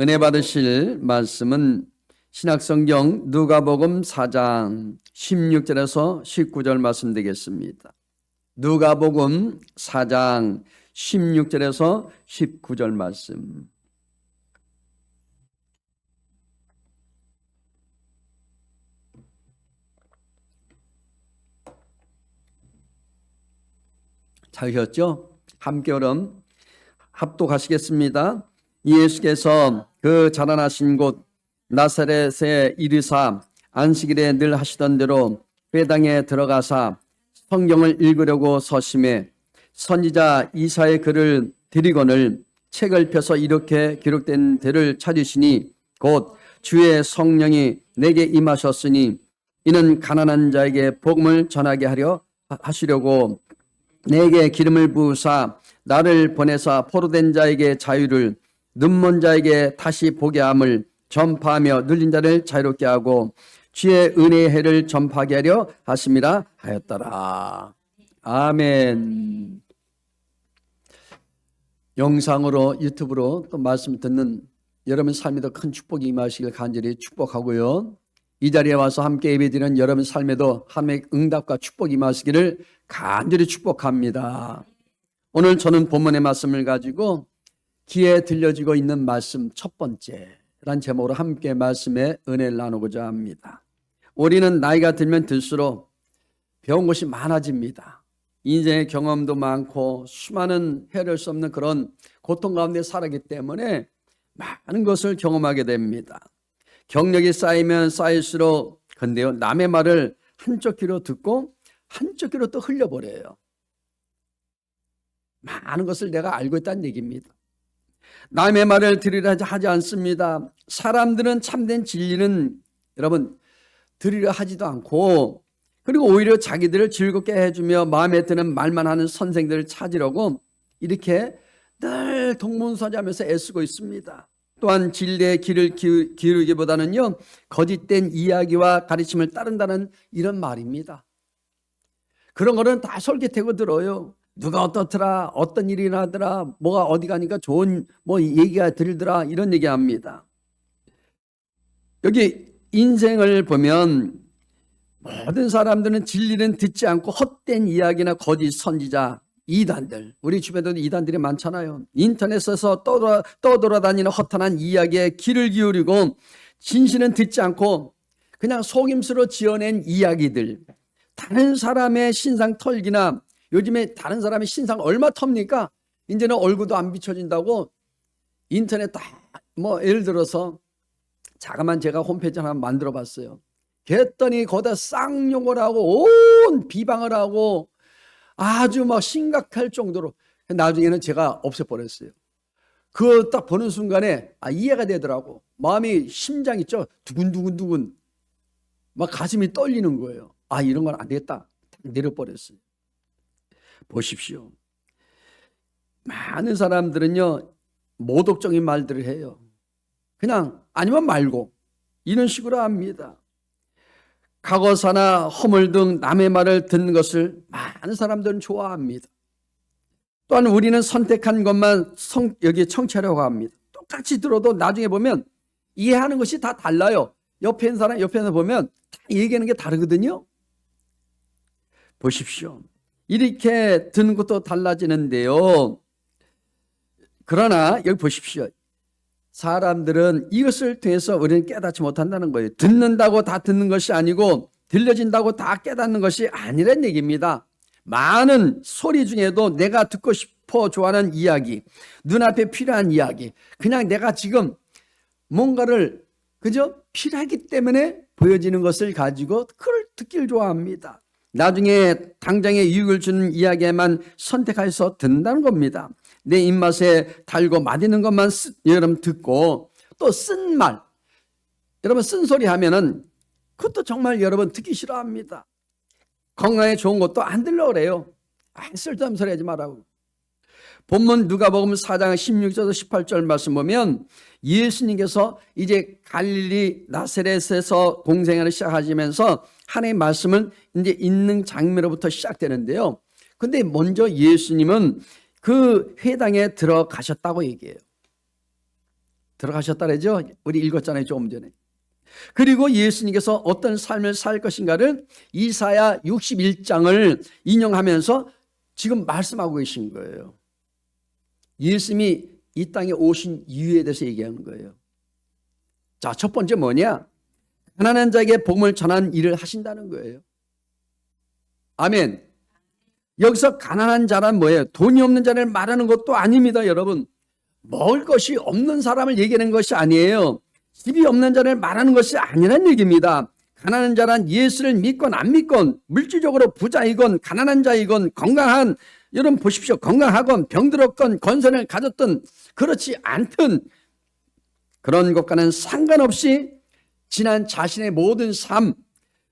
은혜 받으실 말씀은 신약성경 누가복음 4장 16절에서 19절 말씀 되겠습니다. 누가복음 4장 16절에서 19절 말씀. 찾으셨죠? 함께 그럼 합독하시겠습니다. 예수께서 그 자라나신 곳 나사렛에 이르사 안식일에 늘 하시던 대로 회당에 들어가사 성경을 읽으려고 서심해 선지자 이사의 글을 드리거늘 책을 펴서 이렇게 기록된 데를 찾으시니 곧 주의 성령이 내게 임하셨으니 이는 가난한 자에게 복음을 전하게 하려 하시려고 내게 기름을 부으사 나를 보내사 포로된 자에게 자유를 눈먼 자에게 다시 보게 함을 전파하며 눌린 자를 자유롭게 하고 주의 은혜의 해를 전파하게 하려 하심이라 하였더라. 아멘. 영상으로 유튜브로 또 말씀 듣는 여러분 삶에도 큰 축복이 임하시길 간절히 축복하고요. 이 자리에 와서 함께 예배드리는 여러분 삶에도 하나님의 응답과 축복이 임하시기를 간절히 축복합니다. 오늘 저는 본문의 말씀을 가지고 귀에 들려지고 있는 말씀 첫 번째란 제목으로 함께 말씀의 은혜를 나누고자 합니다. 우리는 나이가 들면 들수록 배운 것이 많아집니다. 인생의 경험도 많고 수많은 헤아릴 수 없는 그런 고통 가운데 살았기 때문에 많은 것을 경험하게 됩니다. 경력이 쌓이면 쌓일수록 근데요, 남의 말을 한쪽 귀로 듣고 한쪽 귀로 또 흘려버려요. 많은 것을 내가 알고 있다는 얘기입니다. 남의 말을 들으려 하지 않습니다. 사람들은 참된 진리는 여러분 들으려 하지도 않고, 그리고 오히려 자기들을 즐겁게 해주며 마음에 드는 말만 하는 선생들을 찾으려고 이렇게 늘 동문서자하면서 애쓰고 있습니다. 또한 진리의 길을 기울이기보다는요, 거짓된 이야기와 가르침을 따른다는 이런 말입니다. 그런 거는 다 솔깃하고 들어요. 누가 어떻더라, 어떤 일이 나더라, 뭐가 어디 가니까 좋은 얘기가 들더라, 이런 얘기합니다. 여기 인생을 보면 모든 사람들은 진리는 듣지 않고 헛된 이야기나 거짓 선지자, 이단들, 우리 주변에도 이단들이 많잖아요. 인터넷에서 떠돌아다니는 허탄한 이야기에 귀를 기울이고 진실은 듣지 않고 그냥 속임수로 지어낸 이야기들, 다른 사람의 신상 털기나, 요즘에 다른 사람의 신상 얼마 텁니까? 이제는 얼굴도 안 비춰진다고 인터넷 예를 들어서 자그만 제가 홈페이지 하나 만들어 봤어요. 그랬더니 거기다 쌍욕을 하고 온 비방을 하고 아주 심각할 정도로, 나중에는 제가 없애버렸어요. 그거 딱 보는 순간에 이해가 되더라고. 마음이, 심장 있죠? 두근두근두근 가슴이 떨리는 거예요. 이런 건 안 되겠다. 내려버렸어요. 보십시오. 많은 사람들은요, 모독적인 말들을 해요. 그냥 아니면 말고 이런 식으로 합니다. 과거사나 허물 등 남의 말을 듣는 것을 많은 사람들은 좋아합니다. 또한 우리는 선택한 것만 여기에 청취하려고 합니다. 똑같이 들어도 나중에 보면 이해하는 것이 다 달라요. 옆에서 보면 다 얘기하는 게 다르거든요. 보십시오. 이렇게 듣는 것도 달라지는데요. 그러나 여기 보십시오. 사람들은 이것을 통해서 우리는 깨닫지 못한다는 거예요. 듣는다고 다 듣는 것이 아니고 들려진다고 다 깨닫는 것이 아니란 얘기입니다. 많은 소리 중에도 내가 듣고 싶어 좋아하는 이야기, 눈앞에 필요한 이야기, 그냥 내가 지금 뭔가를 필요하기 때문에 보여지는 것을 가지고 그걸 듣기를 좋아합니다. 나중에 당장에 유익을 주는 이야기에만 선택해서 듣는다는 겁니다. 내 입맛에 달고 맛있는 것만 여러분 듣고, 또 쓴 말, 여러분 쓴소리 하면은 그것도 정말 여러분 듣기 싫어합니다. 건강에 좋은 것도 안 들려 그래요. 쓸데없는 소리 하지 말라고. 본문 누가복음 4장 16절에서 18절 말씀 보면 예수님께서 이제 갈릴리 나사렛에서 공생활을 시작하시면서 하나님의 말씀을 이제 읽는 장면으로부터 시작되는데요. 근데 먼저 예수님은 그 회당에 들어가셨다고 얘기해요. 들어가셨다래죠? 우리 읽었잖아요, 조금 전에. 그리고 예수님께서 어떤 삶을 살 것인가를 이사야 61장을 인용하면서 지금 말씀하고 계신 거예요. 예수님이 이 땅에 오신 이유에 대해서 얘기하는 거예요. 자, 첫 번째 뭐냐? 가난한 자에게 복음을 전하는 일을 하신다는 거예요. 아멘. 여기서 가난한 자란 뭐예요? 돈이 없는 자를 말하는 것도 아닙니다, 여러분. 먹을 것이 없는 사람을 얘기하는 것이 아니에요. 집이 없는 자를 말하는 것이 아니란 얘기입니다. 가난한 자란 예수를 믿건 안 믿건, 물질적으로 부자이건 가난한 자이건 건강한, 여러분 보십시오. 건강하건 병들었건 건선을 가졌든 그렇지 않든 그런 것과는 상관없이 지난 자신의 모든 삶,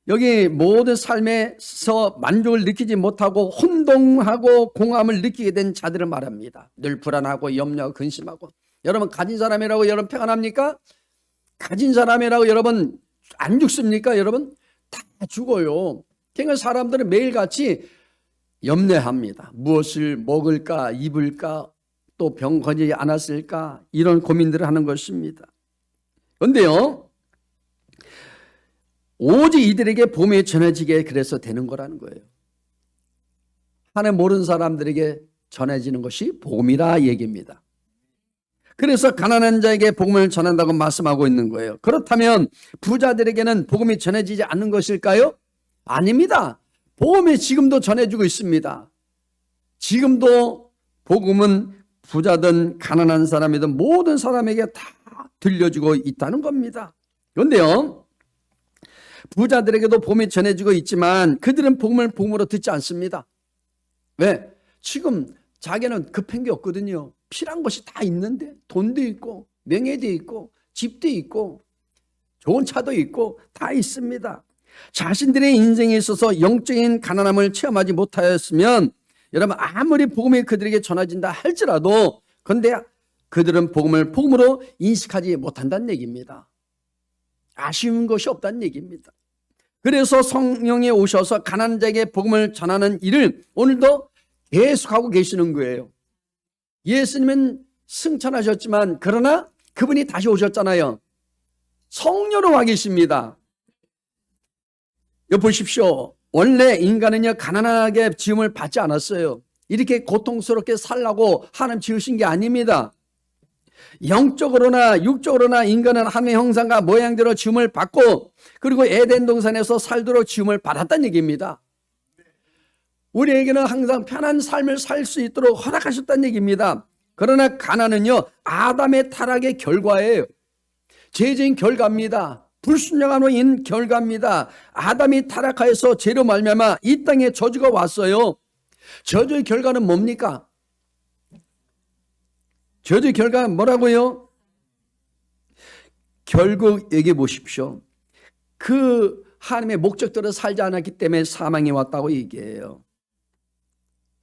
여기 모든 삶에서 만족을 느끼지 못하고 혼동하고 공허함을 느끼게 된 자들을 말합니다. 늘 불안하고 염려하고 근심하고. 여러분 가진 사람이라고 여러분 평안합니까? 가진 사람이라고 여러분 안 죽습니까? 여러분 다 죽어요. 그러니까 사람들은 매일같이 염려합니다. 무엇을 먹을까 입을까 또 병 걸리지 않았을까 이런 고민들을 하는 것입니다. 그런데요, 오직 이들에게 복음이 전해지게 그래서 되는 거라는 거예요. 하나님 모르는 사람들에게 전해지는 것이 복음이라 얘기입니다. 그래서 가난한 자에게 복음을 전한다고 말씀하고 있는 거예요. 그렇다면 부자들에게는 복음이 전해지지 않는 것일까요? 아닙니다. 복음이 지금도 전해지고 있습니다. 지금도 복음은 부자든 가난한 사람이든 모든 사람에게 다 들려지고 있다는 겁니다. 그런데요, 부자들에게도 복음이 전해지고 있지만 그들은 복음을 복음으로 듣지 않습니다. 왜? 지금 자기는 급한 게 없거든요. 필요한 것이 다 있는데 돈도 있고 명예도 있고 집도 있고 좋은 차도 있고 다 있습니다. 자신들의 인생에 있어서 영적인 가난함을 체험하지 못하였으면 여러분 아무리 복음이 그들에게 전해진다 할지라도 그런데 그들은 복음을 복음으로 인식하지 못한다는 얘기입니다. 아쉬운 것이 없다는 얘기입니다. 그래서 성령이 오셔서 가난한 자에게 복음을 전하는 일을 오늘도 계속하고 계시는 거예요. 예수님은 승천하셨지만 그러나 그분이 다시 오셨잖아요. 성령으로 와 계십니다. 여기 보십시오. 원래 인간은요 가난하게 지음을 받지 않았어요. 이렇게 고통스럽게 살라고 하나님 지으신 게 아닙니다. 영적으로나 육적으로나 인간은 하나님의 형상과 모양대로 지음을 받고 그리고 에덴 동산에서 살도록 지음을 받았다는 얘기입니다. 우리에게는 항상 편한 삶을 살 수 있도록 허락하셨다는 얘기입니다. 그러나 가난은요 아담의 타락의 결과예요. 죄진 결과입니다. 불순종함으로 결과입니다. 아담이 타락하여서 죄로 말미암아 이 땅에 저주가 왔어요. 저주의 결과는 뭡니까? 저주의 결과는 뭐라고요? 결국 얘기해 보십시오. 그 하나님의 목적대로 살지 않았기 때문에 사망이 왔다고 얘기해요.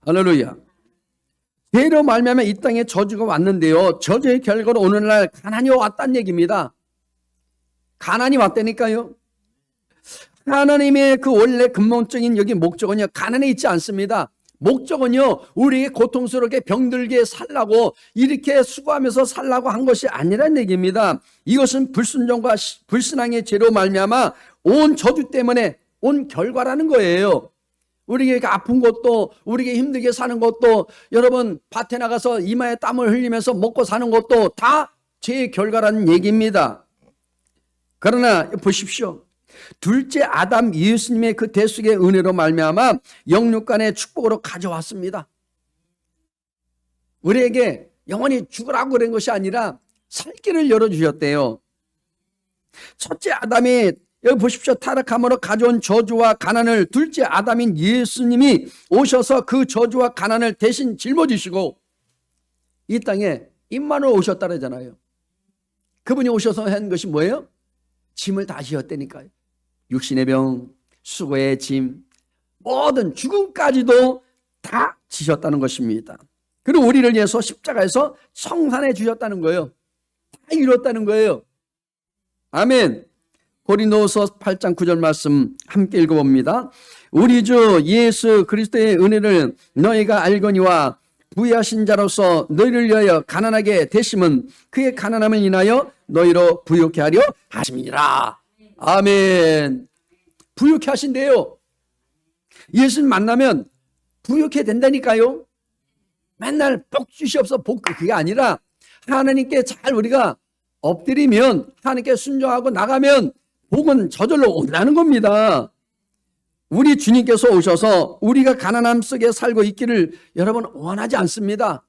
할렐루야. 죄로 말미암아 이 땅에 저주가 왔는데요. 저주의 결과로 오늘날 가난이 왔다는 얘기입니다. 가난이 왔다니까요. 하나님의 그 원래 근본적인 여기 목적은요 가난에 있지 않습니다. 목적은요 우리에게 고통스럽게 병들게 살라고 이렇게 수고하면서 살라고 한 것이 아니란 얘기입니다. 이것은 불순종과 불신앙의 죄로 말미암아 온 저주 때문에 온 결과라는 거예요. 우리에게 아픈 것도 우리에게 힘들게 사는 것도 여러분 밭에 나가서 이마에 땀을 흘리면서 먹고 사는 것도 다 죄의 결과라는 얘기입니다. 그러나 보십시오. 둘째 아담 예수님의 그 대속의 은혜로 말미암아 영육간의 축복으로 가져왔습니다. 우리에게 영원히 죽으라고 그런 것이 아니라 살 길을 열어주셨대요. 첫째 아담이 여기 보십시오. 타락함으로 가져온 저주와 가난을 둘째 아담인 예수님이 오셔서 그 저주와 가난을 대신 짊어지시고 이 땅에 임마누엘 오셨다 그러잖아요. 그분이 오셔서 한 것이 뭐예요? 짐을 다 지었다니까요. 육신의 병, 수고의 짐, 모든 죽음까지도 다 지셨다는 것입니다. 그리고 우리를 위해서 십자가에서 성산해 주셨다는 거예요. 다 이뤘다는 거예요. 아멘. 고린도후서 8장 9절 말씀 함께 읽어봅니다. 우리 주 예수 그리스도의 은혜를 너희가 알거니와 부유하신 자로서 너희를 위하여 가난하게 되심은 그의 가난함을 인하여 너희로 부유케 하려 하심이니라. 아멘. 부유케 하신대요. 예수님 만나면 부유케 된다니까요. 맨날 복 주시옵소서 복, 그게 아니라 하나님께 잘 우리가 엎드리면, 하나님께 순종하고 나가면 복은 저절로 온다는 겁니다. 우리 주님께서 오셔서 우리가 가난함 속에 살고 있기를 여러분 원하지 않습니다.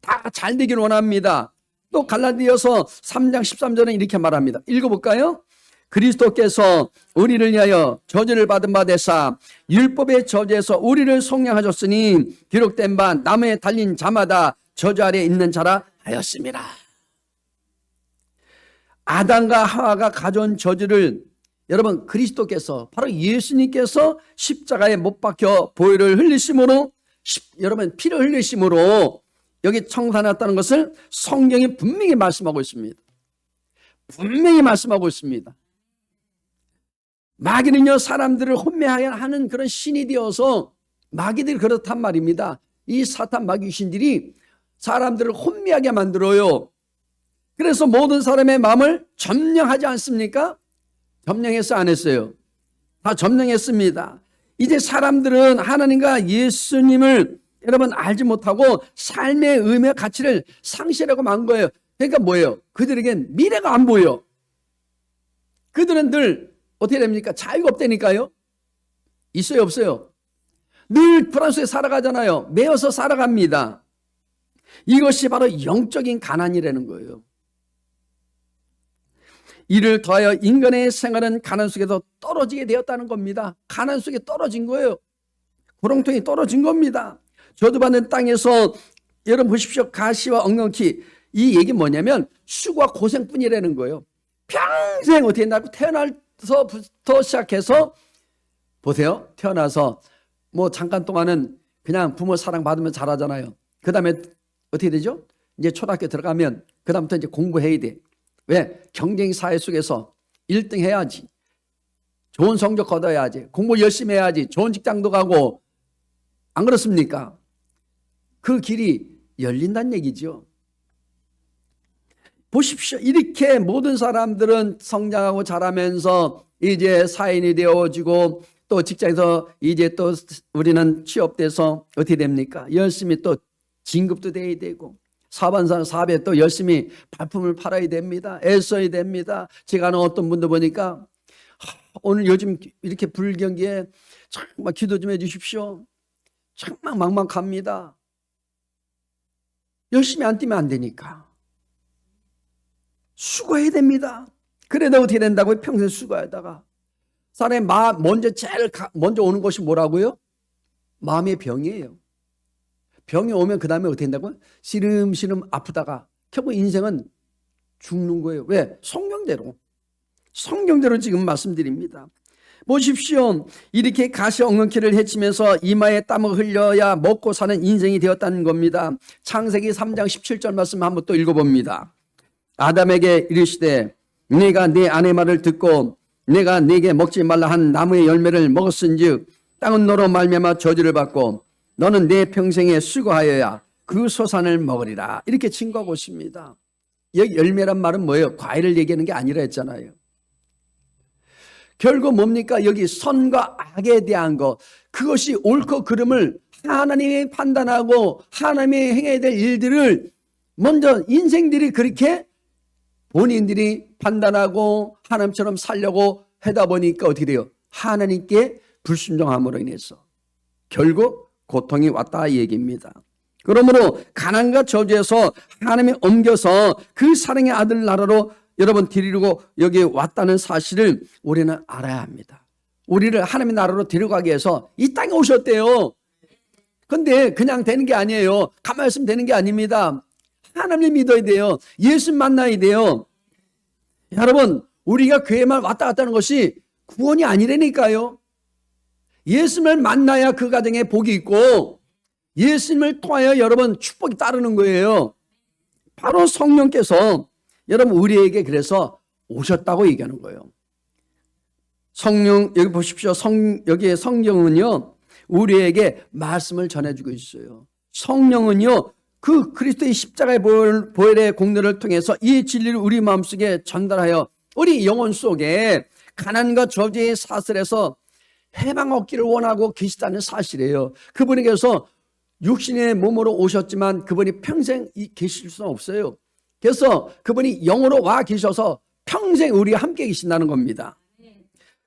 다 잘 되길 원합니다. 또 갈라디아서 3장 13절은 이렇게 말합니다. 읽어볼까요? 그리스도께서 우리를 위하여 저주를 받은 바 되사 율법의 저주에서 우리를 속량하셨으니 기록된 바 나무에 달린 자마다 저주 아래 있는 자라 하였습니다. 아담과 하와가 가져온 저주를 여러분 그리스도께서, 바로 예수님께서 십자가에 못 박혀 보혈을 흘리심으로, 여러분 피를 흘리심으로 여기 청산했다는 것을 성경이 분명히 말씀하고 있습니다. 분명히 말씀하고 있습니다. 마귀는요, 사람들을 혼미하게 하는 그런 신이 되어서, 마귀들이 그렇단 말입니다. 이 사탄 마귀 귀신들이 사람들을 혼미하게 만들어요. 그래서 모든 사람의 마음을 점령하지 않습니까? 점령했어, 안 했어요? 다 점령했습니다. 이제 사람들은 하나님과 예수님을 여러분 알지 못하고 삶의 의미와 가치를 상실하고 만 거예요. 그러니까 뭐예요? 그들에겐 미래가 안 보여. 그들은 늘 어떻게 됩니까? 자유가 없다니까요. 있어요, 없어요? 늘 불안 속에 살아가잖아요. 매어서 살아갑니다. 이것이 바로 영적인 가난이라는 거예요. 이를 더하여 인간의 생활은 가난 속에서 떨어지게 되었다는 겁니다. 가난 속에 떨어진 거예요. 구렁텅이 떨어진 겁니다. 저주받는 땅에서 여러분 보십시오. 가시와 엉겅퀴, 이 얘기 뭐냐면 수고와 고생뿐이라는 거예요. 평생 어떻게 했나, 태어나서부터 시작해서 보세요. 태어나서 뭐 잠깐 동안은 그냥 부모 사랑 받으면 잘하잖아요. 그 다음에 어떻게 되죠? 이제 초등학교 들어가면 그 다음부터 이제 공부해야 돼. 왜? 경쟁 사회 속에서 1등 해야지. 좋은 성적 거둬야지. 공부 열심히 해야지. 좋은 직장도 가고. 안 그렇습니까? 그 길이 열린다는 얘기죠. 보십시오. 이렇게 모든 사람들은 성장하고 자라면서 이제 사인이 되어지고, 또 직장에서 이제 또 우리는 취업돼서 어떻게 됩니까? 열심히 또 진급도 돼야 되고, 사업에 또 열심히 발품을 팔아야 됩니다. 애써야 됩니다. 제가 아는 어떤 분도 보니까 오늘 요즘 이렇게 불경기에 정말 기도 좀 해주십시오. 정말 막막합니다. 열심히 안 뛰면 안 되니까 수고해야 됩니다. 그래도 어떻게 된다고요? 평생 수고하다가 사람의 제일 먼저 오는 것이 뭐라고요? 마음의 병이에요. 병이 오면 그 다음에 어떻게 된다고요? 시름시름 아프다가 결국 인생은 죽는 거예요. 왜? 성경대로 지금 말씀드립니다. 보십시오. 이렇게 가시 엉겅퀴를 헤치면서 이마에 땀을 흘려야 먹고 사는 인생이 되었다는 겁니다. 창세기 3장 17절 말씀 한번 또 읽어봅니다. 아담에게 이르시되 네가 네 아내 말을 듣고 내가 네게 먹지 말라 한 나무의 열매를 먹었은즉 땅은 너로 말미암아 저주를 받고 너는 내 평생에 수고하여야 그 소산을 먹으리라. 이렇게 증거하고 있습니다. 여기 열매란 말은 뭐예요? 과일을 얘기하는 게 아니라 했잖아요. 결국 뭡니까? 여기 선과 악에 대한 것, 그것이 옳고 그름을 하나님이 판단하고 하나님이 행해야 될 일들을 먼저 인생들이 그렇게 본인들이 판단하고 하나님처럼 살려고 하다 보니까 어떻게 돼요? 하나님께 불순종함으로 인해서 결국 고통이 왔다 이 얘기입니다. 그러므로 가난과 저주에서 하나님이 옮겨서 그 사랑의 아들 나라로 여러분 데리고 여기 왔다는 사실을 우리는 알아야 합니다. 우리를 하나님의 나라로 데려가기 위해서 이 땅에 오셨대요. 근데 그냥 되는 게 아니에요. 가만히 있으면 되는 게 아닙니다. 하나님을 믿어야 돼요. 예수 만나야 돼요. 여러분, 우리가 교회만 왔다 갔다 하는 것이 구원이 아니라니까요. 예수님을 만나야 그 가정에 복이 있고 예수님을 통하여 여러분 축복이 따르는 거예요. 바로 성령께서 여러분 우리에게 그래서 오셨다고 얘기하는 거예요. 성령, 여기 보십시오. 여기에 성경은요 우리에게 말씀을 전해주고 있어요. 성령은요, 그 그리스도의 십자가의 보혈의 공로를 통해서 이 진리를 우리 마음속에 전달하여 우리 영혼 속에 가난과 저주의 사슬에서 해방 얻기를 원하고 계시다는 사실이에요. 그분에게서 육신의 몸으로 오셨지만 그분이 평생 계실 수는 없어요. 그래서 그분이 영으로 와 계셔서 평생 우리와 함께 계신다는 겁니다.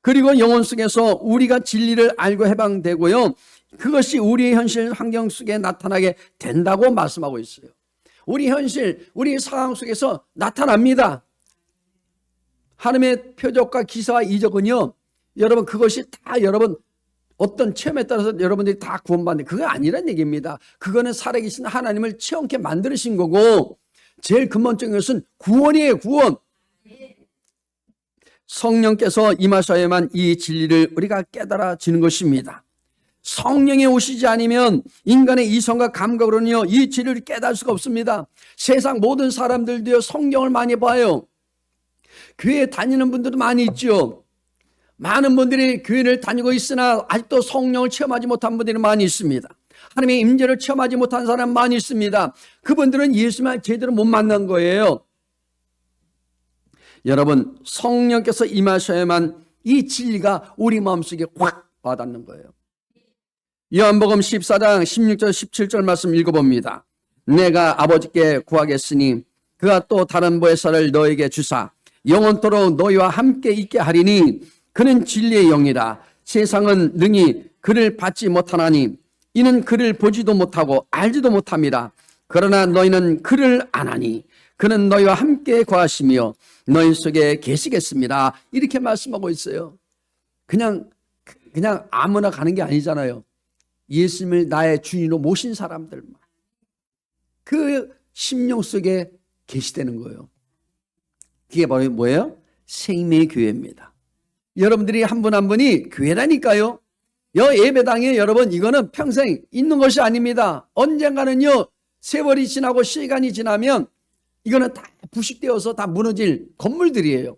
그리고 영혼 속에서 우리가 진리를 알고 해방되고요, 그것이 우리의 현실 환경 속에 나타나게 된다고 말씀하고 있어요. 우리 현실, 우리 상황 속에서 나타납니다. 하나님의 표적과 기사와 이적은요, 여러분 그것이 다 여러분 어떤 체험에 따라서 여러분들이 다 구원받는, 그거 아니란 얘기입니다. 그거는 살아계신 하나님을 체험케 만드신 거고, 제일 근본적인 것은 구원이에요. 구원. 성령께서 임하셔야만 이 진리를 우리가 깨달아지는 것입니다. 성령이 오시지 않으면 인간의 이성과 감각으로는요, 이 진리를 깨달을 수가 없습니다. 세상 모든 사람들도요, 성경을 많이 봐요. 교회 다니는 분들도 많이 있죠. 많은 분들이 교회를 다니고 있으나 아직도 성령을 체험하지 못한 분들이 많이 있습니다. 하나님의 임재를 체험하지 못한 사람 많이 있습니다. 그분들은 예수님을 제대로 못 만난 거예요. 여러분, 성령께서 임하셔야만 이 진리가 우리 마음속에 확 와닿는 거예요. 요한복음 14장 16절 17절 말씀 읽어봅니다. 내가 아버지께 구하겠으니 그가 또 다른 보혜사를 너에게 주사 영원토록 너희와 함께 있게 하리니 그는 진리의 영이라. 세상은 능히 그를 받지 못하나니 이는 그를 보지도 못하고 알지도 못함이라. 그러나 너희는 그를 아나니 그는 너희와 함께 거하시며 너희 속에 계시겠습니다. 이렇게 말씀하고 있어요. 그냥 아무나 가는 게 아니잖아요. 예수님을 나의 주인으로 모신 사람들만 그 심령 속에 계시다는 거예요. 그게 바로 뭐예요? 생명의 교회입니다. 여러분들이 한 분 한 분이 교회라니까요. 예배당에 여러분, 이거는 평생 있는 것이 아닙니다. 언젠가는요, 세월이 지나고 시간이 지나면 이거는 다 부식되어서 다 무너질 건물들이에요.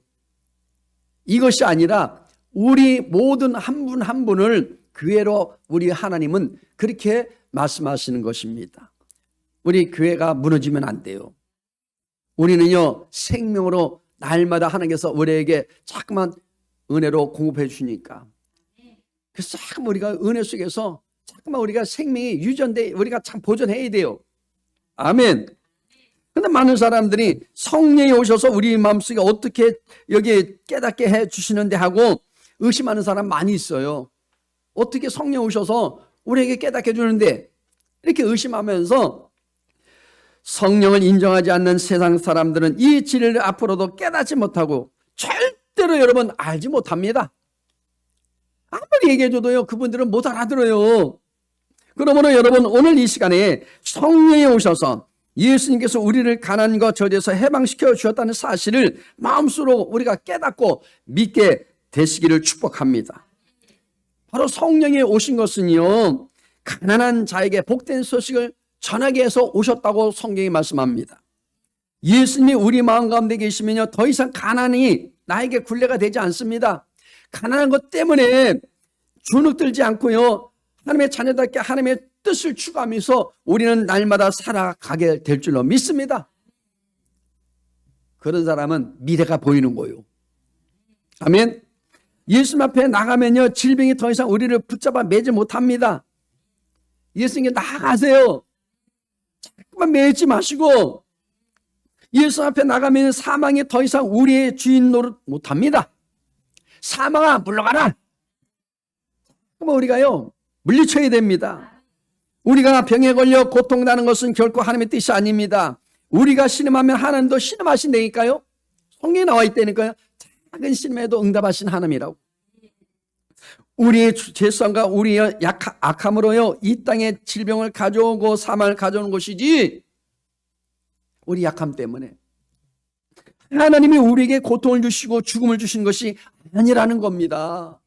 이것이 아니라 우리 모든 한 분 한 분을 교회로 우리 하나님은 그렇게 말씀하시는 것입니다. 우리 교회가 무너지면 안 돼요. 우리는요, 생명으로 날마다 하나님께서 우리에게 자꾸만 은혜로 공급해 주시니까, 그래서 자꾸만 우리가 은혜 속에서 자꾸만 우리가 생명이 유전돼, 우리가 참 보존해야 돼요. 아멘. 근데 많은 사람들이 성령이 오셔서 우리 마음속에 어떻게 여기 깨닫게 해 주시는데 하고 의심하는 사람 많이 있어요. 어떻게 성령 오셔서 우리에게 깨닫게 해주는데, 이렇게 의심하면서 성령을 인정하지 않는 세상 사람들은 이 진리를 앞으로도 깨닫지 못하고 절대로 여러분 알지 못합니다. 아무리 얘기해줘도요, 그분들은 못 알아들어요. 그러므로 여러분, 오늘 이 시간에 성령이 오셔서 예수님께서 우리를 가난과 저주에서 해방시켜 주셨다는 사실을 마음속으로 우리가 깨닫고 믿게 되시기를 축복합니다. 바로 성령이 오신 것은요, 가난한 자에게 복된 소식을 전하게 해서 오셨다고 성경이 말씀합니다. 예수님이 우리 마음 가운데 계시면요, 더 이상 가난이 나에게 굴레가 되지 않습니다. 가난한 것 때문에 주눅들지 않고요, 하나님의 자녀답게 하나님의 뜻을 추구하면서 우리는 날마다 살아가게 될 줄로 믿습니다. 그런 사람은 미래가 보이는 거예요. 아멘. 예수님 앞에 나가면요, 질병이 더 이상 우리를 붙잡아 매지 못합니다. 예수님께 나가세요. 자꾸만 매지 마시고, 예수 앞에 나가면 사망이 더 이상 우리의 주인 노릇 못합니다. 사망아, 물러가라. 그럼 우리가요, 물리쳐야 됩니다. 우리가 병에 걸려 고통나는 것은 결코 하나님의 뜻이 아닙니다. 우리가 신음하면 하나님도 신음하신다니까요. 성경에 나와 있다니까요. 작은 신음에도 응답하신 하나님이라고. 우리의 죄성과 우리의 악함으로요, 이 땅에 질병을 가져오고 사망을 가져오는 것이지, 우리 약함 때문에 하나님이 우리에게 고통을 주시고 죽음을 주신 것이 아니라는 겁니다.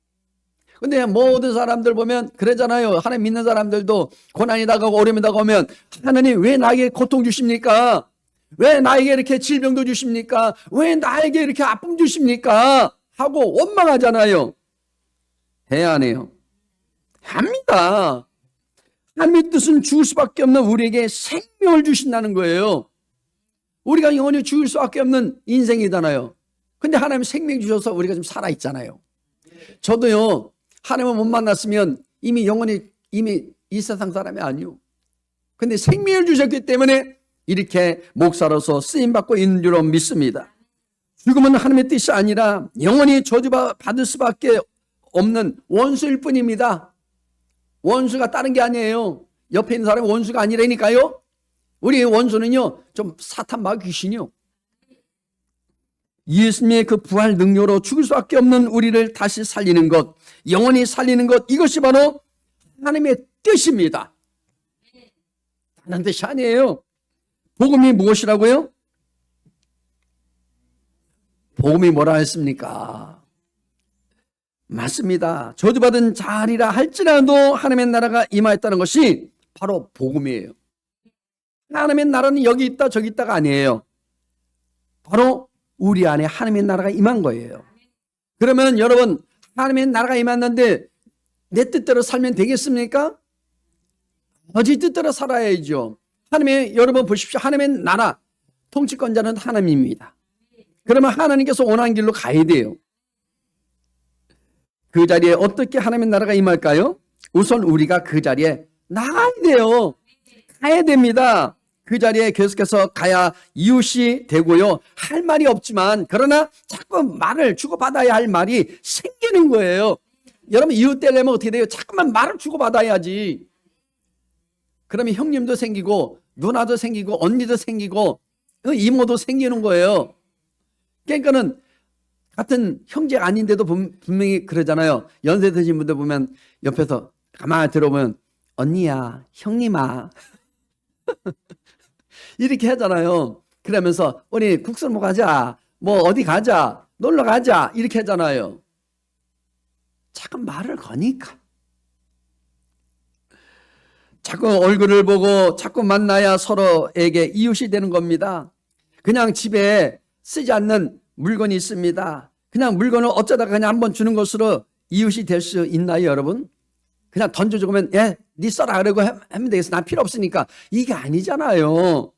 근데 모든 사람들 보면 그러잖아요. 하나님 믿는 사람들도 고난이 다가오고 어려움이 다가오면 하나님 왜 나에게 고통 주십니까? 왜 나에게 이렇게 질병도 주십니까? 왜 나에게 이렇게 아픔 주십니까? 하고 원망하잖아요. 해야 안 해요? 합니다. 하나님의 뜻은 죽을 수밖에 없는 우리에게 생명을 주신다는 거예요. 우리가 영원히 죽을 수밖에 없는 인생이잖아요. 근데 하나님 생명 주셔서 우리가 지금 살아있잖아요. 저도요, 하나님을 못 만났으면 이미 영원히 이 세상 사람이 아니요. 근데 생명을 주셨기 때문에 이렇게 목사로서 쓰임받고 있는 줄 믿습니다. 죽음은 하나님의 뜻이 아니라 영원히 저주받을 수밖에 없는 원수일 뿐입니다. 원수가 다른 게 아니에요. 옆에 있는 사람이 원수가 아니라니까요. 우리의 원수는요, 좀 사탄 마귀 귀신이요. 예수님의 그 부활 능력으로 죽을 수밖에 없는 우리를 다시 살리는 것, 영원히 살리는 것, 이것이 바로 하나님의 뜻입니다. 다른 뜻이 아니에요. 복음이 무엇이라고요? 복음이 뭐라 했습니까? 맞습니다. 저주받은 자리라 할지라도 하나님의 나라가 임하였다는 것이 바로 복음이에요. 하나님의 나라는 여기 있다 저기 있다가 아니에요. 바로 우리 안에 하나님의 나라가 임한 거예요. 그러면 여러분, 하나님의 나라가 임했는데 내 뜻대로 살면 되겠습니까? 아버지 뜻대로 살아야죠. 여러분 보십시오. 하나님의 나라 통치권자는 하나님입니다. 그러면 하나님께서 원하는 길로 가야 돼요. 그 자리에 어떻게 하나님의 나라가 임할까요? 우선 우리가 그 자리에 나가야 돼요. 가야 됩니다. 그 자리에 계속해서 가야 이웃이 되고요. 할 말이 없지만 그러나 자꾸 말을 주고받아야 할 말이 생기는 거예요. 여러분, 이웃 되려면 어떻게 돼요? 자꾸만 말을 주고받아야지. 그러면 형님도 생기고 누나도 생기고 언니도 생기고 이모도 생기는 거예요. 그러니까는 같은 형제가 아닌데도 분명히 그러잖아요. 연세 드신 분들 보면 옆에서 가만히 들어보면 언니야, 형님아 이렇게 하잖아요. 그러면서 우리 국수 먹고 가자, 뭐 어디 가자, 놀러 가자 이렇게 하잖아요. 자꾸 말을 거니까. 자꾸 얼굴을 보고 자꾸 만나야 서로에게 이웃이 되는 겁니다. 그냥 집에 쓰지 않는 물건이 있습니다. 그냥 물건을 어쩌다가 그냥 한번 주는 것으로 이웃이 될 수 있나요, 여러분? 그냥 던져주고 면 네 써라 그러고 하면 되겠어. 난 필요 없으니까. 이게 아니잖아요.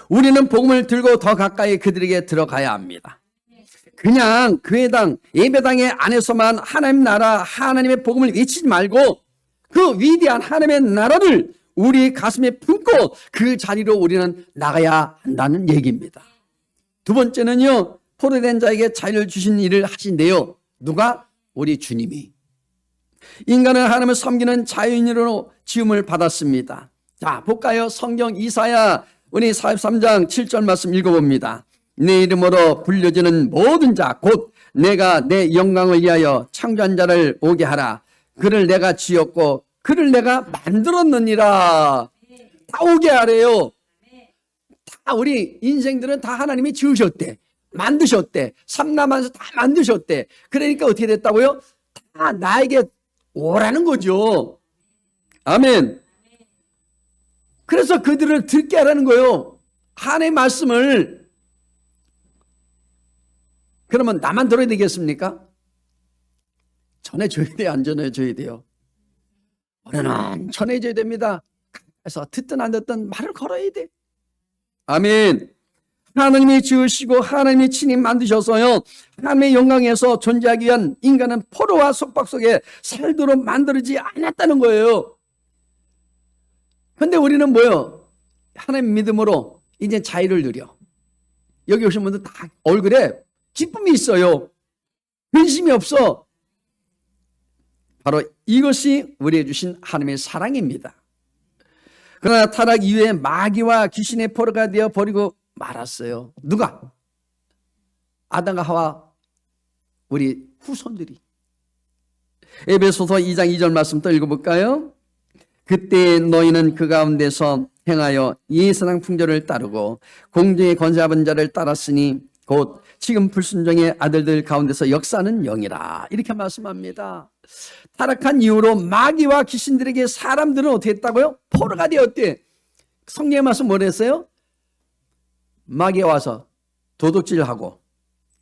우리는 복음을 들고 더 가까이 그들에게 들어가야 합니다. 그냥 교회당, 예배당의 안에서만 하나님 나라, 하나님의 복음을 외치지 말고 그 위대한 하나님의 나라를 우리 가슴에 품고 그 자리로 우리는 나가야 한다는 얘기입니다. 두 번째는요, 포로된 자에게 자유를 주신 일을 하신대요. 누가? 우리 주님이. 인간은 하나님을 섬기는 자유인으로 지음을 받았습니다. 자, 볼까요? 성경 이사야 우리 43장 7절 말씀 읽어봅니다. 내 이름으로 불려지는 모든 자 곧 내가 내 영광을 위하여 창조한 자를 오게 하라. 그를 내가 지었고 그를 내가 만들었느니라. 다 오게 하래요. 다 우리 인생들은 다 하나님이 지으셨대. 만드셨대. 삼남하면서 다 만드셨대. 그러니까 어떻게 됐다고요? 다 나에게 오라는 거죠. 아멘. 그래서 그들을 듣게 하라는 거예요. 하나님의 말씀을. 그러면 나만 들어야 되겠습니까? 전해줘야 돼요, 안 전해줘야 돼요? 우리는 전해줘야 됩니다. 그래서 듣든 안 듣든 말을 걸어야 돼. 아멘. 하나님이 지으시고 하나님이 친히 만드셔서요, 하나님의 영광에서 존재하기 위한 인간은 포로와 속박 속에 살도록 만들지 않았다는 거예요. 근데 우리는 뭐예요? 하나님 믿음으로 이제 자유를 누려. 여기 오신 분들 다 얼굴에 기쁨이 있어요. 근심이 없어. 바로 이것이 우리에게 주신 하나님의 사랑입니다. 그러나 타락 이후에 마귀와 귀신의 포로가 되어 버리고 말았어요. 누가? 아담과 하와, 우리 후손들이. 에베소서 2장 2절 말씀 또 읽어볼까요? 그때 너희는 그 가운데서 행하여 이 세상 풍조를 따르고 공중의 권세잡은 자를 따랐으니 곧 지금 불순종의 아들들 가운데서 역사하는 영이라. 이렇게 말씀합니다. 타락한 이후로 마귀와 귀신들에게 사람들은 어떻게 했다고요? 포로가 되었대. 성경의 말씀 뭐라 했어요? 마귀가 와서 도둑질하고,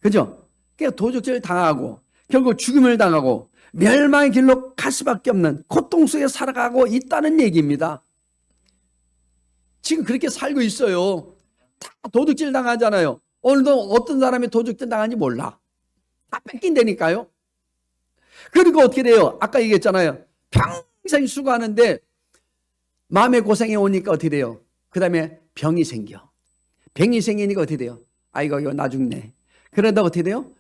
그죠? 그러니까 도둑질 당하고 결국 죽임을 당하고 멸망의 길로 갈 수밖에 없는 고통 속에 살아가고 있다는 얘기입니다. 지금 그렇게 살고 있어요. 다 도둑질 당하잖아요. 오늘도 어떤 사람이 도둑질 당하는지 몰라. 다 뺏긴다니까요. 그리고 어떻게 돼요? 아까 얘기했잖아요. 평생 수고하는데 마음의 고생이 오니까 어떻게 돼요? 그 다음에 병이 생겨. 병이 생기니까 어떻게 돼요? 아이고 이거 나 죽네. 그러다 어떻게 돼요?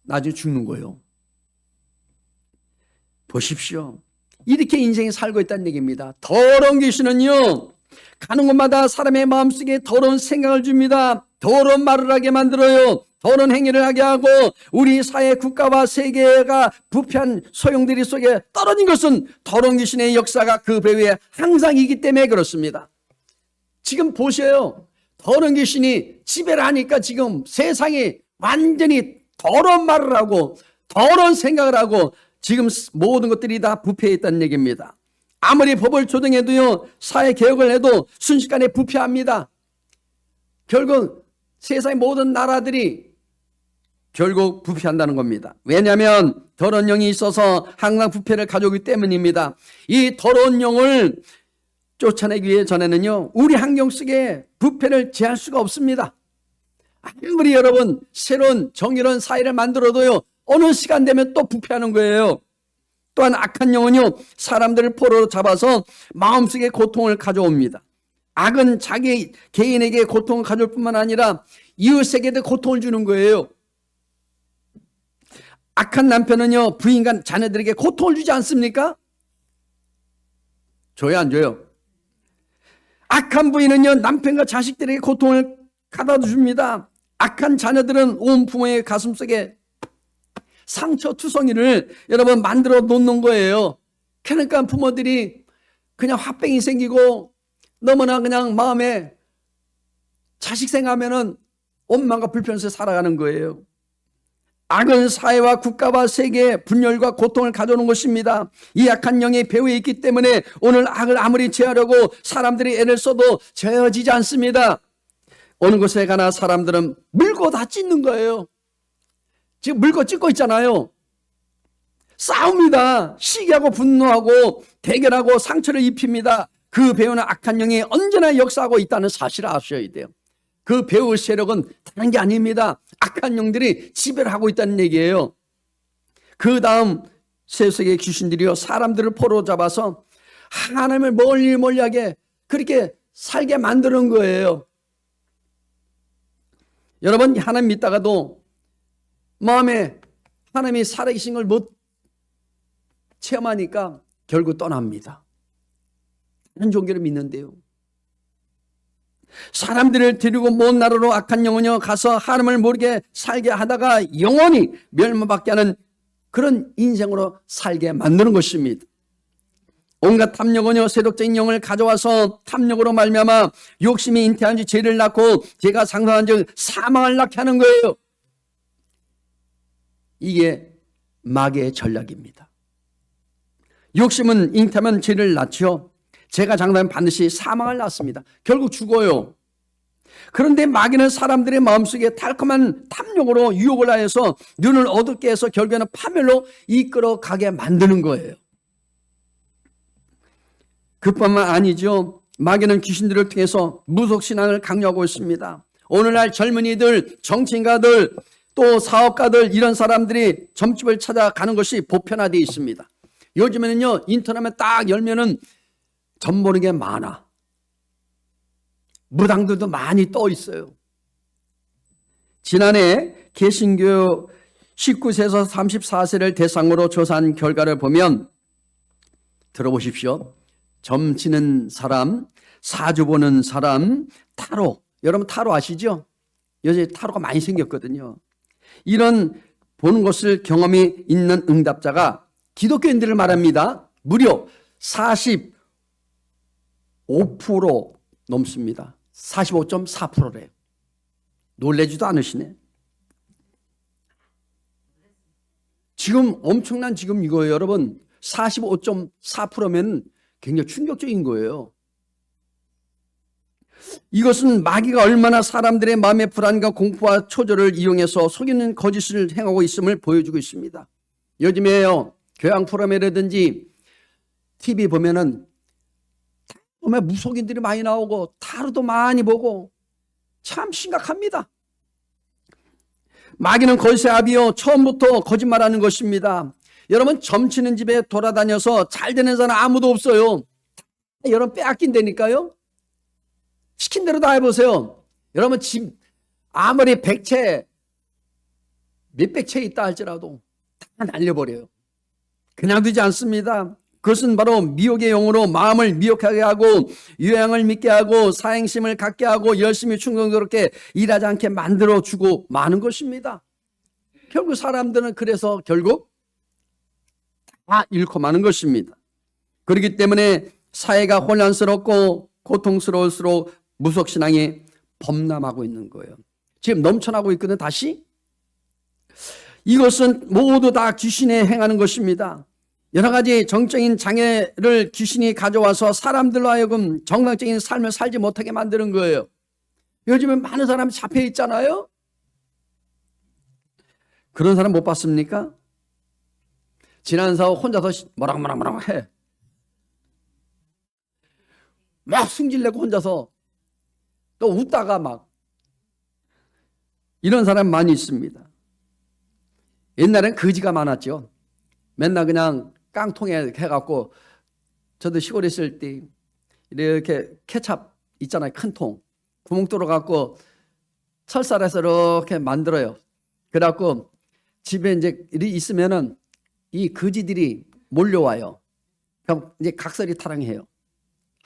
나중에 죽는 거예요. 보십시오. 이렇게 인생이 살고 있다는 얘기입니다. 더러운 귀신은요, 가는 곳마다 사람의 마음속에 더러운 생각을 줍니다. 더러운 말을 하게 만들어요. 더러운 행위를 하게 하고 우리 사회, 국가와 세계가 부패한 소용돌이 속에 떨어진 것은 더러운 귀신의 역사가 그 배후에 항상 있기 때문에 그렇습니다. 지금 보셔요. 더러운 귀신이 지배를 하니까 지금 세상이 완전히 더러운 말을 하고 더러운 생각을 하고 지금 모든 것들이 다 부패해 있다는 얘기입니다. 아무리 법을 조정해도요, 사회 개혁을 해도 순식간에 부패합니다. 결국 세상의 모든 나라들이 결국 부패한다는 겁니다. 왜냐하면 더러운 영이 있어서 항상 부패를 가져오기 때문입니다. 이 더러운 영을 쫓아내기 위해 전에는요, 우리 환경 속에 부패를 제할 수가 없습니다. 아무리 여러분 새로운 정의로운 사회를 만들어도요, 어느 시간 되면 또 부패하는 거예요. 또한 악한 영은요, 사람들을 포로로 잡아서 마음속에 고통을 가져옵니다. 악은 자기 개인에게 고통을 가져올 뿐만 아니라 이웃에게도 고통을 주는 거예요. 악한 남편은요, 부인과 자녀들에게 고통을 주지 않습니까? 줘요, 안 줘요? 악한 부인은요, 남편과 자식들에게 고통을 가져다 줍니다. 악한 자녀들은 온 부모의 가슴속에 상처 투성이를 여러분 만들어 놓는 거예요. 그러니까 부모들이 그냥 화병이 생기고 너무나 그냥 마음에 자식 생각하면은 원망과 불편해서 살아가는 거예요. 악은 사회와 국가와 세계에 분열과 고통을 가져오는 것입니다. 이 악한 영이 배후에 있기 때문에 오늘 악을 아무리 제하려고 사람들이 애를 써도 제어지지 않습니다. 어느 곳에 가나 사람들은 물고 다 찢는 거예요. 지금 물고 찢고 있잖아요. 싸웁니다. 시기하고 분노하고 대결하고 상처를 입힙니다. 그 배후는 악한 영이 언제나 역사하고 있다는 사실을 아셔야 돼요. 그 배후 세력은 다른 게 아닙니다. 악한 영들이 지배를 하고 있다는 얘기예요. 그 다음 세속의 귀신들이요, 사람들을 포로 잡아서 하나님을 멀리하게 그렇게 살게 만드는 거예요. 여러분, 하나님 믿다가도 마음에 하나님이 살아계신 걸 못 체험하니까 결국 떠납니다. 다른 종교를 믿는데요. 사람들을 데리고 먼 나라로 악한 영혼이요 가서 하나님을 모르게 살게 하다가 영원히 멸망받게 하는 그런 인생으로 살게 만드는 것입니다. 온갖 탐욕은요, 세속적인 영을 가져와서 탐욕으로 말미암아 욕심이 잉태한 지 죄를 낳고 죄가 상상한 즉 사망을 낳게 하는 거예요. 이게 마귀의 전략입니다. 욕심은 잉태하면 죄를 낳죠. 죄가 장사하면 반드시 사망을 낳습니다. 결국 죽어요. 그런데 마귀는 사람들의 마음속에 달콤한 탐욕으로 유혹을 하여서 눈을 어둡게 해서 결국에는 파멸로 이끌어가게 만드는 거예요. 그뿐만 아니죠. 마귀는 귀신들을 통해서 무속신앙을 강요하고 있습니다. 오늘날 젊은이들, 정치인가들, 또 사업가들, 이런 사람들이 점집을 찾아가는 것이 보편화되어 있습니다. 요즘에는요, 인터넷에 딱 열면은 점 보는 게 많아. 무당들도 많이 떠 있어요. 지난해 개신교 19세에서 34세를 대상으로 조사한 결과를 보면, 들어보십시오. 점 치는 사람, 사주 보는 사람, 타로. 여러분 타로 아시죠? 요새 타로가 많이 생겼거든요. 이런 보는 것을 경험이 있는 응답자가 기독교인들을 말합니다. 무려 45% 넘습니다. 45.4%래요. 놀라지도 않으시네. 지금 엄청난 지금 이거예요. 여러분 45.4%면 굉장히 충격적인 거예요. 이것은 마귀가 얼마나 사람들의 마음의 불안과 공포와 초조를 이용해서 속이는 거짓을 행하고 있음을 보여주고 있습니다. 요즘에요, 교양 프로그램이라든지 TV 보면 무속인들이 많이 나오고 타로도 많이 보고 참 심각합니다. 마귀는 거짓의아비요 처음부터 거짓말하는 것입니다. 여러분, 점치는 집에 돌아다녀서 잘 되는 사람 아무도 없어요. 여러분 빼앗긴다니까요. 시킨 대로 다 해보세요. 여러분 집 아무리 100채 몇백 채 있다 할지라도 다 날려버려요. 그냥 두지 않습니다. 그것은 바로 미혹의 영으로 마음을 미혹하게 하고 유행을 믿게 하고 사행심을 갖게 하고 열심히 충동스럽게 일하지 않게 만들어주고 마는 것입니다. 결국 사람들은 그래서 결국 다 잃고 마는 것입니다. 그렇기 때문에 사회가 혼란스럽고 고통스러울수록 무속신앙이 범람하고 있는 거예요. 지금 넘쳐나고 있거든. 다시 이것은 모두 다 귀신이 행하는 것입니다. 여러 가지 정적인 장애를 귀신이 가져와서 사람들로 하여금 정상적인 삶을 살지 못하게 만드는 거예요. 요즘에 많은 사람이 잡혀 있잖아요. 그런 사람 못 봤습니까? 지난 사후 혼자서 뭐랑 해. 막 승질내고 혼자서 또 웃다가 막 이런 사람 많이 있습니다. 옛날엔 거지가 많았죠. 맨날 그냥 깡통에 해갖고, 저도 시골에 있을 때 이렇게 케찹 있잖아요. 큰 통 구멍 뚫어갖고 철사에서 이렇게 만들어요. 그래갖고 집에 이제 있으면은 이 거지들이 몰려와요. 그럼 이제 각설이 타령해요.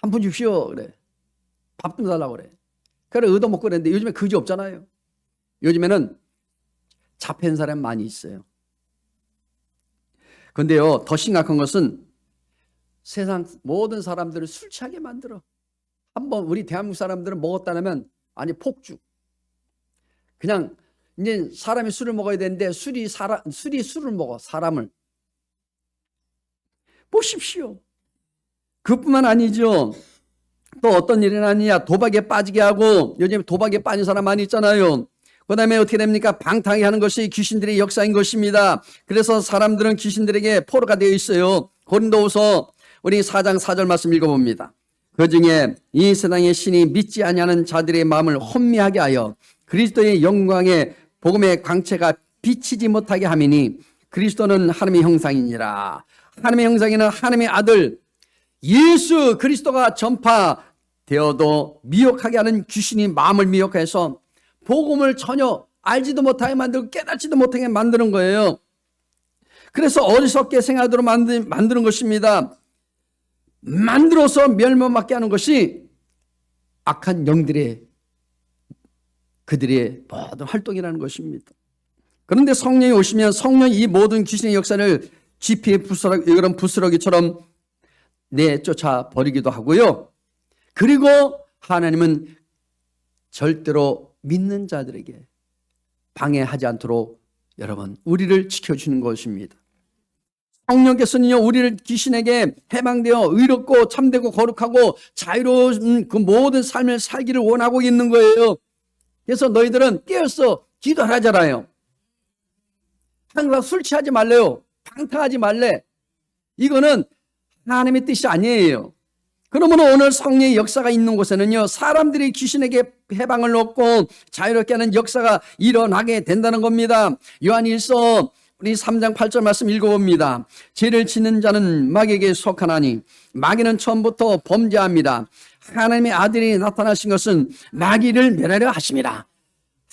한 푼 줍시오 그래. 밥 좀 달라고 그래. 그래 얻어먹고 그랬는데 요즘에 거지 없잖아요. 요즘에는 잡힌 사람 많이 있어요. 근데요, 더 심각한 것은 세상 모든 사람들을 술 취하게 만들어. 한번 우리 대한민국 사람들은 먹었다면 아니 폭죽. 그냥 이제 사람이 술을 먹어야 되는데 술이 술을 먹어. 사람을. 보십시오. 그뿐만 아니죠. 또 어떤 일이 나느냐, 도박에 빠지게 하고, 요즘 도박에 빠진 사람 많이 있잖아요. 그 다음에 어떻게 됩니까? 방탕하게 하는 것이 귀신들의 역사인 것입니다. 그래서 사람들은 귀신들에게 포로가 되어 있어요. 고린도후서 우리 4장 4절 말씀 읽어봅니다. 그 중에 이 세상의 신이 믿지 아니하는 자들의 마음을 혼미하게 하여 그리스도의 영광의 복음의 광채가 비치지 못하게 함이니 그리스도는 하나님의 형상이니라. 하나님의 형상에는 하나님의 아들 예수 그리스도가 전파되어도 미혹하게 하는 귀신이 마음을 미혹해서 복음을 전혀 알지도 못하게 만들고 깨닫지도 못하게 만드는 거예요. 그래서 어리석게 생각하도록 만드는 것입니다. 만들어서 멸망받게 하는 것이 악한 영들의 그들의 모든 활동이라는 것입니다. 그런데 성령이 오시면 성령이 이 모든 귀신의 역사를 GP의 이런 부스러기처럼 내쫓아 버리기도 하고요. 그리고 하나님은 절대로 믿는 자들에게 방해하지 않도록 여러분 우리를 지켜주는 것입니다. 성령께서는요 우리를 귀신에게 해방되어 의롭고 참되고 거룩하고 자유로운 그 모든 삶을 살기를 원하고 있는 거예요. 그래서 너희들은 깨어서 기도하잖아요. 항상 술 취하지 말래요. 방탕하지 말래. 이거는 하나님의 뜻이 아니에요. 그러면 오늘 성령의 역사가 있는 곳에는요 사람들이 귀신에게 해방을 얻고 자유롭게 하는 역사가 일어나게 된다는 겁니다. 요한일서 우리 3장 8절 말씀 읽어봅니다. 죄를 짓는 자는 마귀에게 속하나니 마귀는 처음부터 범죄합니다. 하나님의 아들이 나타나신 것은 마귀를 멸하려 하심이라.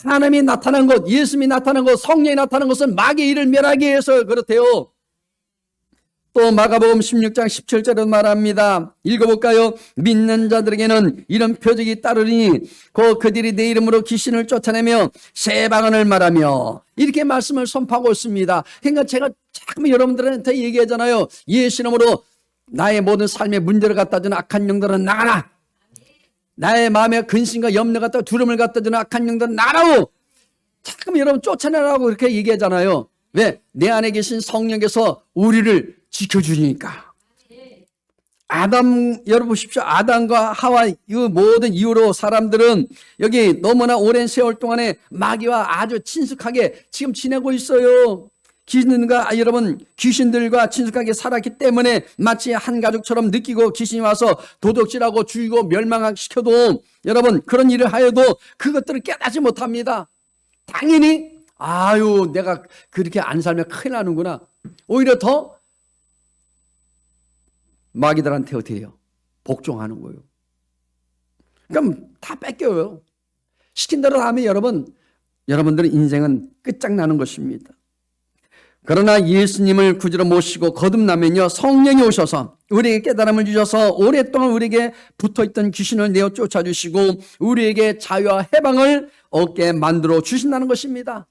하나님이 나타난 것, 예수님이 나타난 것, 성령이 나타난 것은 마귀의 일을 멸하기 위해서 그렇대요. 또 마가복음 16장 17절에 말합니다. 읽어볼까요? 믿는 자들에게는 이런 표적이 따르니 그들이 내 이름으로 귀신을 쫓아내며 새 방언을 말하며 이렇게 말씀을 선포하고 있습니다. 그러니까 제가 자꾸 여러분들한테 얘기하잖아요. 예수 이름으로 나의 모든 삶의 문제를 갖다 주는 악한 영들은 나가라. 나의 마음에 근심과 염려 갖다 두려움을 갖다 주는 악한 영들은 나가라고. 자꾸 여러분 쫓아내라고 그렇게 얘기하잖아요. 왜? 내 안에 계신 성령께서 우리를 지켜주니까. 아담 열어보십시오. 아담과 하와 이 모든 이후로 사람들은 여기 너무나 오랜 세월 동안에 마귀와 아주 친숙하게 지금 지내고 있어요. 여러분 귀신들과 친숙하게 살았기 때문에 마치 한 가족처럼 느끼고 귀신이 와서 도둑질하고 죽이고 멸망시켜도 여러분 그런 일을 하여도 그것들을 깨닫지 못합니다. 당연히 내가 그렇게 안 살면 큰일 나는구나. 오히려 더 마귀들한테 어떻게 해요? 복종하는 거예요. 그럼 다 뺏겨요. 시킨 대로 하면 여러분들의 인생은 끝장나는 것입니다. 그러나 예수님을 구주로 모시고 거듭나면요, 성령이 오셔서 우리에게 깨달음을 주셔서 오랫동안 우리에게 붙어있던 귀신을 내어 쫓아주시고 우리에게 자유와 해방을 얻게 만들어 주신다는 것입니다.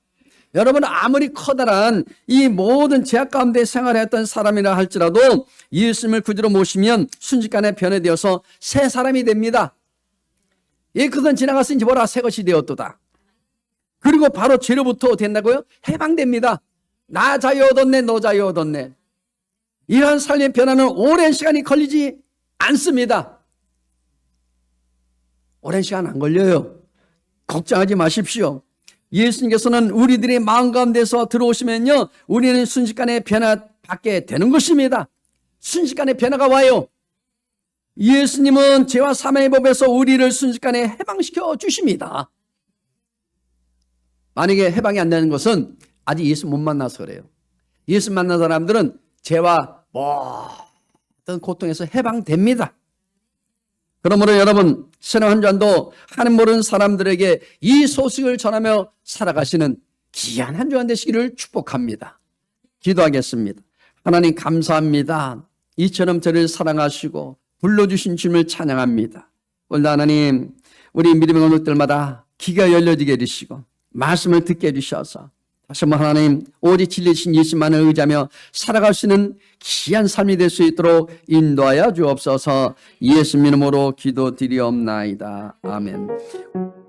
여러분, 아무리 커다란 이 모든 죄악 가운데 생활했던 사람이라 할지라도 예수님을 구주로 모시면 순식간에 변해되어서 새 사람이 됩니다. 그건 지나갔으니 보라 새 것이 되었도다. 그리고 바로 죄로부터 된다고요? 해방됩니다. 나 자유 얻었네, 너 자유 얻었네. 이러한 삶의 변화는 오랜 시간이 걸리지 않습니다. 오랜 시간 안 걸려요. 걱정하지 마십시오. 예수님께서는 우리들의 마음 가운데서 들어오시면요, 우리는 순식간에 변화받게 되는 것입니다. 순식간에 변화가 와요. 예수님은 죄와 사망의 법에서 우리를 순식간에 해방시켜 주십니다. 만약에 해방이 안 되는 것은 아직 예수 못 만나서 그래요. 예수 만난 사람들은 죄와 모든 고통에서 해방됩니다. 그러므로 여러분, 새로운 한 주간도 하나님 모르는 사람들에게 이 소식을 전하며 살아가시는 귀한 한 주간 되시기를 축복합니다. 기도하겠습니다. 하나님 감사합니다. 이처럼 저를 사랑하시고 불러주신 주님을 찬양합니다. 오늘 하나님, 우리 믿음의 언덕들마다 귀가 열려지게 해주시고 말씀을 듣게 해주셔서 다시 한번 하나님, 오직 진리신 예수만을 의지하며 살아갈 수 있는 귀한 삶이 될 수 있도록 인도하여 주옵소서. 예수 이름으로 기도드리옵나이다. 아멘.